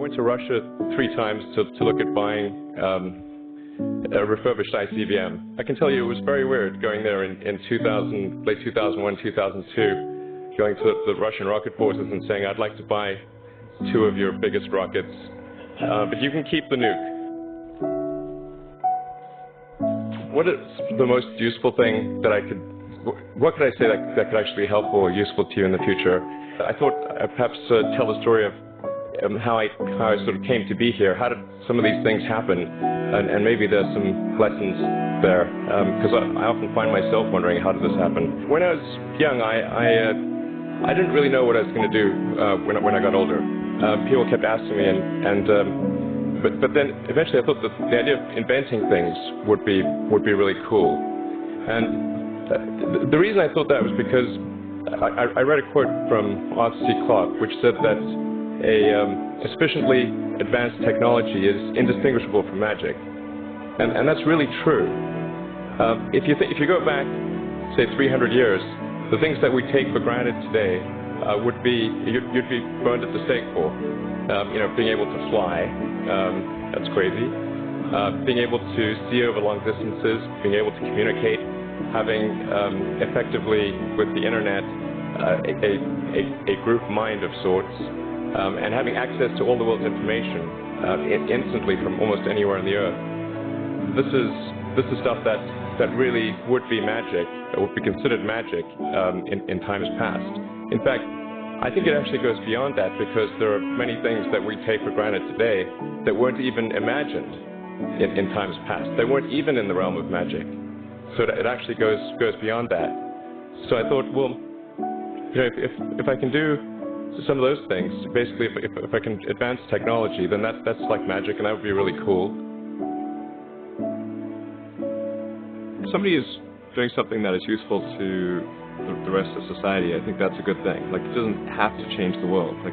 went to Russia 3 times to look at buying a refurbished ICBM. I can tell you it was very weird going there in late 2001, 2002, going to the Russian rocket forces and saying, I'd like to buy 2 of your biggest rockets, but you can keep the nuke. What is the most useful thing that what could I say that could actually be helpful or useful to you in the future? I thought I'd perhaps tell the story of how I sort of came to be here. How did some of these things happen? And maybe there's some lessons there, because I often find myself wondering, how did this happen? When I was young, I didn't really know what I was going to do when I got older. People kept asking me, but then eventually I thought that the idea of inventing things would be really cool. And the reason I thought that was because I read a quote from Arthur C. Clarke, which said that a sufficiently advanced technology is indistinguishable from magic, and that's really true. If you go back, say 300 years, the things that we take for granted today would be you'd be burned at the stake for. Being able to fly, that's crazy. Being able to see over long distances, being able to communicate, having effectively with the internet a group mind of sorts, and having access to all the world's information instantly from almost anywhere on the earth. This is stuff that really would be magic, or would be considered magic in times past. In fact, I think it actually goes beyond that, because there are many things that we take for granted today that weren't even imagined in times past. They weren't even in the realm of magic. So it actually goes beyond that. So I thought, well, if I can do some of those things, basically if I can advance technology, then that's like magic, and that would be really cool. If somebody is doing something that is useful to the rest of society, I think that's a good thing. Like, it doesn't have to change the world. Like,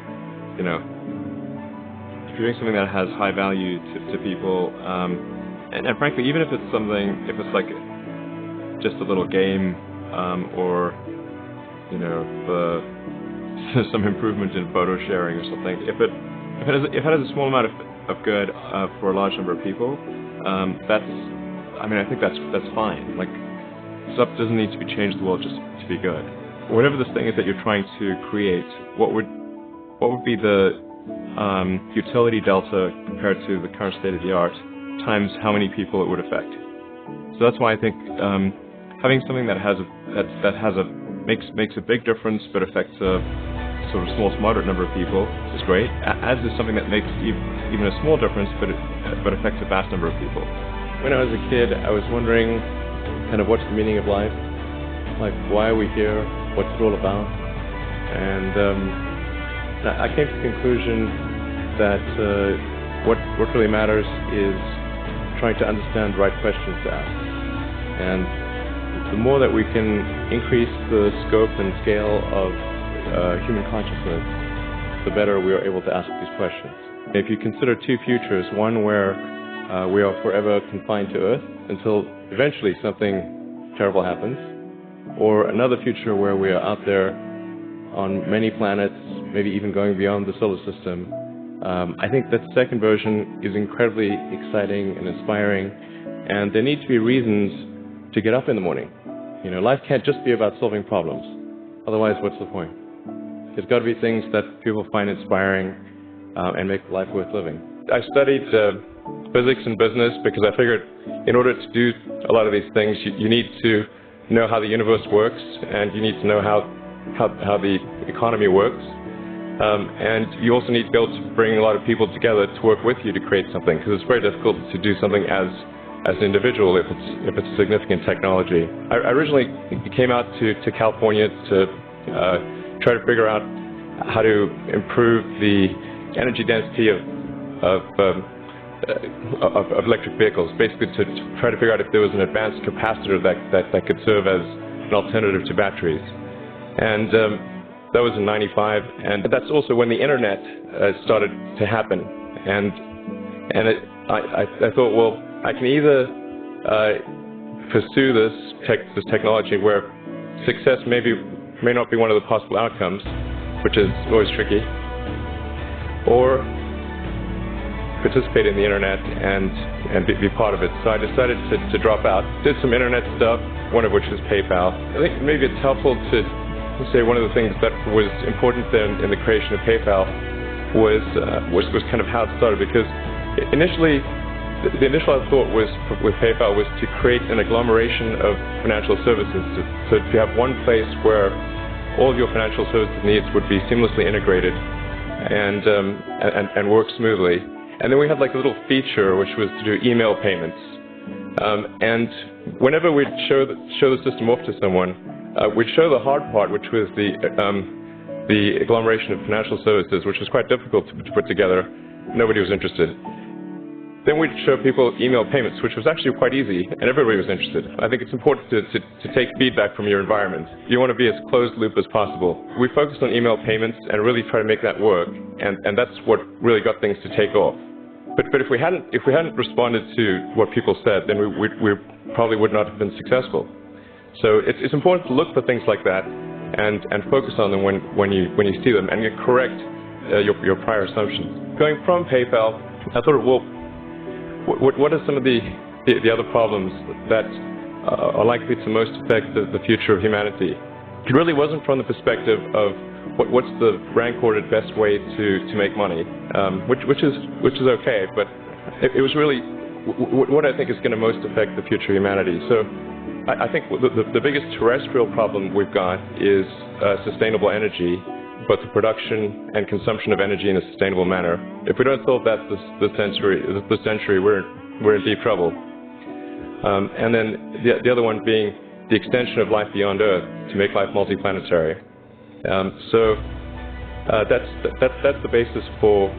if you're doing something that has high value to people, and frankly, even if it's like just a little game, or some improvement in photo sharing or something, if it has a small amount of good for a large number of people, I think that's fine. Like, stuff doesn't need to be changed the world just to be good. Whatever this thing is that you're trying to create, what would be the utility delta compared to the current state of the art times how many people it would affect? So that's why I think having something that makes a big difference but affects a sort of small to moderate number of people is great, as is something that makes even a small difference but affects a vast number of people. When I was a kid, I was wondering kind of what's the meaning of life, like why are we here, what's it all about, and I came to the conclusion that what really matters is trying to understand the right questions to ask, and the more that we can increase the scope and scale of human consciousness, the better we are able to ask these questions. If you consider 2 futures, one where we are forever confined to Earth until eventually something terrible happens, or another future where we are out there on many planets, maybe even going beyond the solar system, I think that the second version is incredibly exciting and inspiring, and there need to be reasons to get up in the morning. Life can't just be about solving problems. Otherwise, what's the point? There's got to be things that people find inspiring and make life worth living. I studied physics and business because I figured in order to do a lot of these things, you need to know how the universe works, and you need to know how the economy works. And you also need to be able to bring a lot of people together to work with you to create something, because it's very difficult to do something as an individual if it's a significant technology. I originally came out to California to try to figure out how to improve the energy density of electric vehicles, basically to try to figure out if there was an advanced capacitor that could serve as an alternative to batteries. And that was in '95, and that's also when the internet started to happen. And I thought, well, I can either pursue this technology where success may not be one of the possible outcomes, which is always tricky, or participate in the internet and be part of it. So I decided to drop out. Did some internet stuff, one of which was PayPal. I think maybe it's helpful to say one of the things that was important then in the creation of PayPal was kind of how it started, because initially the initial thought was with PayPal was to create an agglomeration of financial services, so to have one place where all of your financial services needs would be seamlessly integrated and work smoothly. And then we had like a little feature which was to do email payments. And whenever we'd show the system off to someone, we'd show the hard part, which was the agglomeration of financial services, which was quite difficult to put together. Nobody was interested. Then we'd show people email payments, which was actually quite easy, and everybody was interested. I think it's important to take feedback from your environment. You want to be as closed loop as possible. We focused on email payments and really try to make that work, and that's what really got things to take off. But if we hadn't responded to what people said, then we probably would not have been successful. So it's important to look for things like that and focus on them when you see them, and you correct your prior assumptions. Going from PayPal, I thought, well, what are some of the other problems that are likely to most affect the future of humanity? It really wasn't from the perspective of what's the rank-ordered best way to make money, which is okay, but it was really what I think is going to most affect the future of humanity. So I think the biggest terrestrial problem we've got is sustainable energy, both the production and consumption of energy in a sustainable manner. If we don't solve that this century, we're in deep trouble. And then the other one being the extension of life beyond Earth to make life multiplanetary. So that's the basis for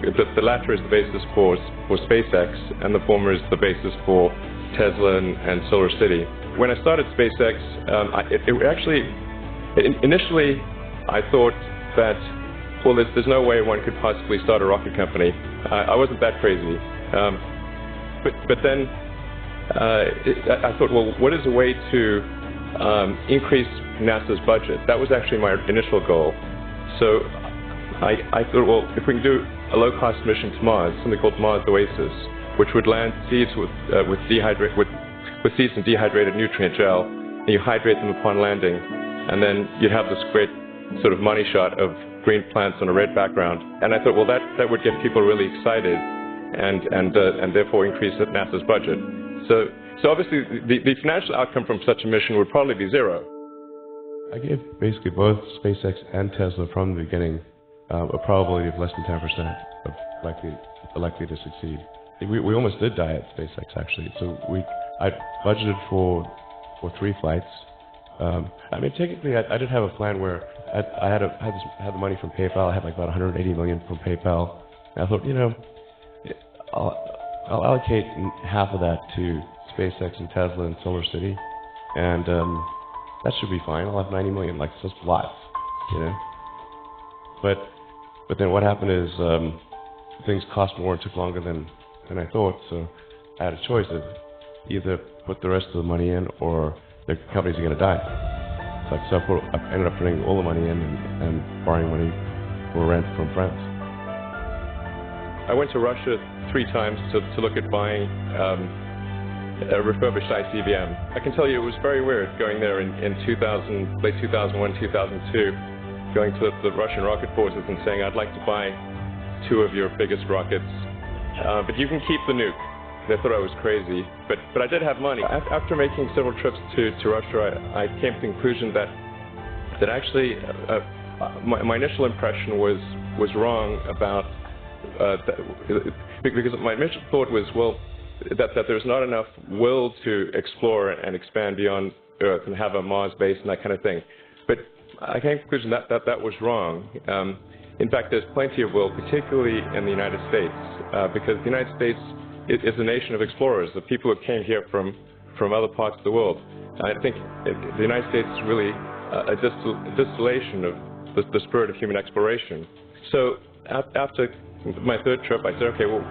the latter is the basis for SpaceX, and the former is the basis for Tesla and Solar City. When I started SpaceX, initially I thought that, well, there's no way one could possibly start a rocket company. I wasn't that crazy. But then I thought, well, what is a way to increase NASA's budget? That was actually my initial goal. So I thought, well, if we can do a low-cost mission to Mars, something called Mars Oasis, which would land seeds with seeds and dehydrated nutrient gel, and you hydrate them upon landing, and then you'd have this great sort of money shot of green plants on a red background. And I thought, well, that would get people really excited, and therefore increase NASA's budget. So obviously the financial outcome from such a mission would probably be zero. I gave basically both SpaceX and Tesla from the beginning a probability of less than 10% of likely to succeed. We almost did die at SpaceX, actually. So I budgeted for 3 flights. I mean, technically, I did have a plan where I had the money from PayPal. I had like about $180 million from PayPal. And I thought, I'll allocate half of that to SpaceX and Tesla and Solar City, and that should be fine. I'll have $90 million, like just lots, But then what happened is things cost more and took longer than I thought. So I had a choice of either put the rest of the money in or the companies are going to die. So I ended up putting all the money in and borrowing money for rent from friends. I went to Russia 3 times to look at buying a refurbished ICBM. I can tell you it was very weird going there in late 2001, 2002, going to the Russian rocket forces and saying, I'd like to buy 2 of your biggest rockets, but you can keep the nuke. They thought I was crazy, but I did have money. After making several trips to Russia, I came to the conclusion that actually my initial impression was wrong about because my initial thought was, well, that there's not enough will to explore and expand beyond Earth and have a Mars base and that kind of thing. But I came to the conclusion that was wrong. In fact, there's plenty of will, particularly in the United States, because the United States is a nation of explorers, the people who came here from other parts of the world. I think the United States is really a distillation of the spirit of human exploration. So after my 3rd trip, I said, okay, well,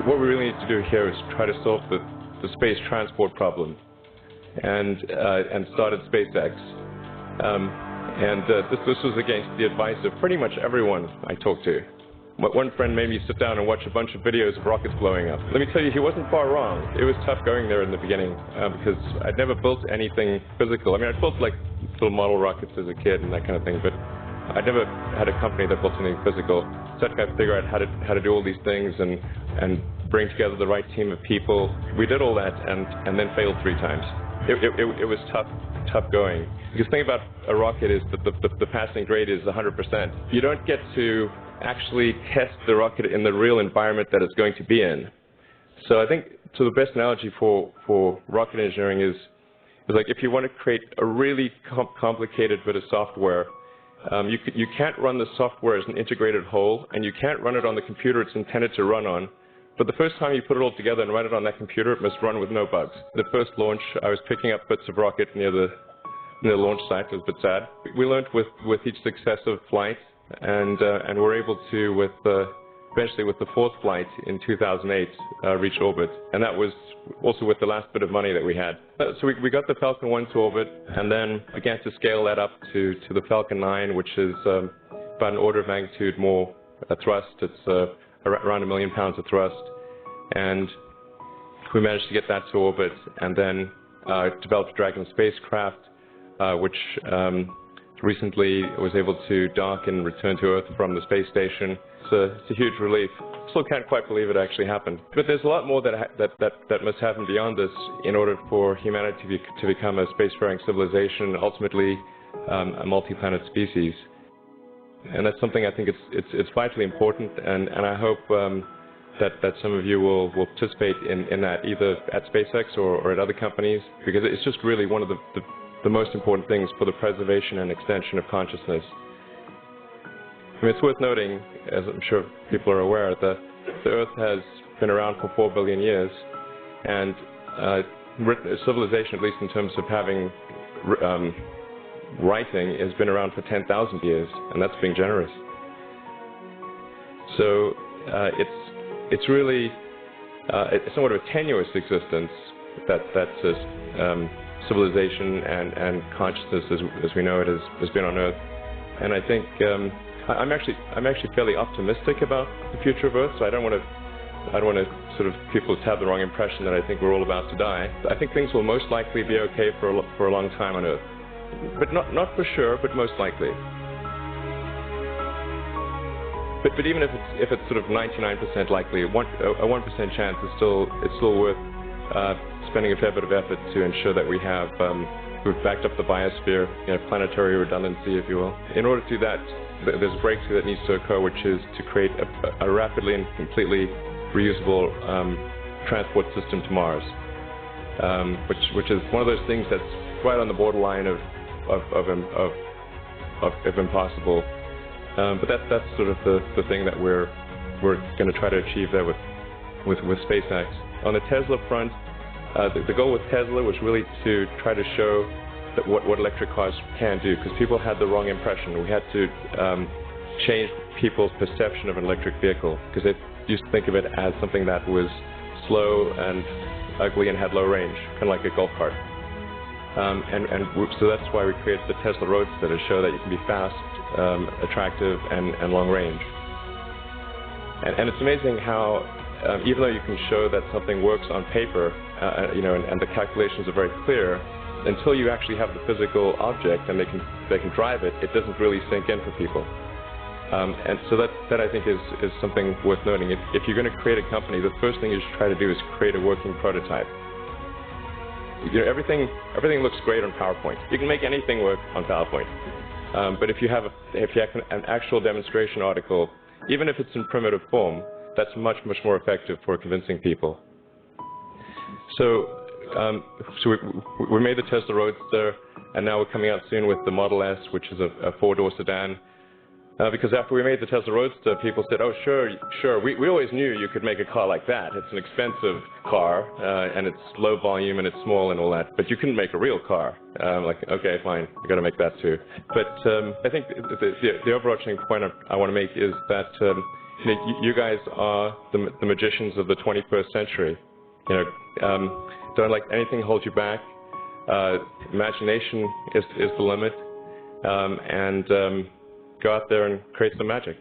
what we really need to do here is try to solve the space transport problem, and started SpaceX. This was against the advice of pretty much everyone I talked to. One friend made me sit down and watch a bunch of videos of rockets blowing up. Let me tell you, he wasn't far wrong. It was tough going there in the beginning because I'd never built anything physical. I mean, I built like little model rockets as a kid and that kind of thing, but I never had a company that built anything physical. So I had to figure out how to do all these things and bring together the right team of people. We did all that and then failed 3 times. It was tough going. Because the thing about a rocket is that the passing grade is 100%. You don't get to actually test the rocket in the real environment that it's going to be in. So I think the best analogy for rocket engineering is like if you want to create a really complicated bit of software, you can't run the software as an integrated whole, and you can't run it on the computer it's intended to run on. But the first time you put it all together and run it on that computer, it must run with no bugs. The first launch, I was picking up bits of rocket near the launch site. It was a bit sad. We learned with each successive flight, and were able to, eventually with the 4th flight in 2008, reach orbit. And that was also with the last bit of money that we had. So we got the Falcon 1 to orbit, and then began to scale that up to the Falcon 9, which is about an order of magnitude more thrust. It's around 1 million pounds of thrust. And we managed to get that to orbit, and then developed Dragon spacecraft, which recently was able to dock and return to Earth from the space station. It's a huge relief. Still can't quite believe it actually happened. But there's a lot more that must happen beyond this in order for humanity to become a spacefaring civilization, ultimately a multi-planet species. And that's something I think it's vitally important, and I hope that some of you will participate in that, either at SpaceX or at other companies, because it's just really one of the most important things for the preservation and extension of consciousness. I mean, it's worth noting, as I'm sure people are aware, that the Earth has been around for 4 billion years, and civilization, at least in terms of having writing, has been around for 10,000 years, and that's being generous. So it's really it's somewhat of a tenuous existence that civilization and consciousness as we know it has been on Earth. And I think I'm actually fairly optimistic about the future of Earth. So I don't want to sort of people to have the wrong impression that I think we're all about to die. I think things will most likely be okay for a long time on Earth, but not for sure, but most likely. But even if it's sort of 99% likely, a 1% chance is still worth spending a fair bit of effort to ensure that we've backed up the biosphere, planetary redundancy, if you will. In order to do that, there's a breakthrough that needs to occur, which is to create a rapidly and completely reusable transport system to Mars, which is one of those things that's right on the borderline of impossible. But that's sort of the thing that we're going to try to achieve there with SpaceX. On the Tesla front, the goal with Tesla was really to try to show that what electric cars can do, because people had the wrong impression. We had to change people's perception of an electric vehicle, because they used to think of it as something that was slow and ugly and had low range, kind of like a golf cart. So that's why we created the Tesla Roadster, to show that you can be fast, attractive, and long range. And it's amazing how, even though you can show that something works on paper, and the calculations are very clear, until you actually have the physical object and they can drive it, it doesn't really sink in for people. And so that I think is something worth noting. If you're going to create a company, the first thing you should try to do is create a working prototype. Everything looks great on PowerPoint. You can make anything work on PowerPoint. But if you have an actual demonstration article, even if it's in primitive form, that's much more effective for convincing people. So we made the Tesla Roadster, and now we're coming out soon with the Model S, which is a 4-door sedan. Because after we made the Tesla Roadster, people said, "Oh, sure. We always knew you could make a car like that. It's an expensive car, and it's low volume, and it's small, and all that. But you couldn't make a real car." Like, okay, fine, we got to make that too. But I think the overarching point I want to make is that you guys are the magicians of the 21st century. Don't let anything hold you back. Imagination is the limit, and go out there and create some magic.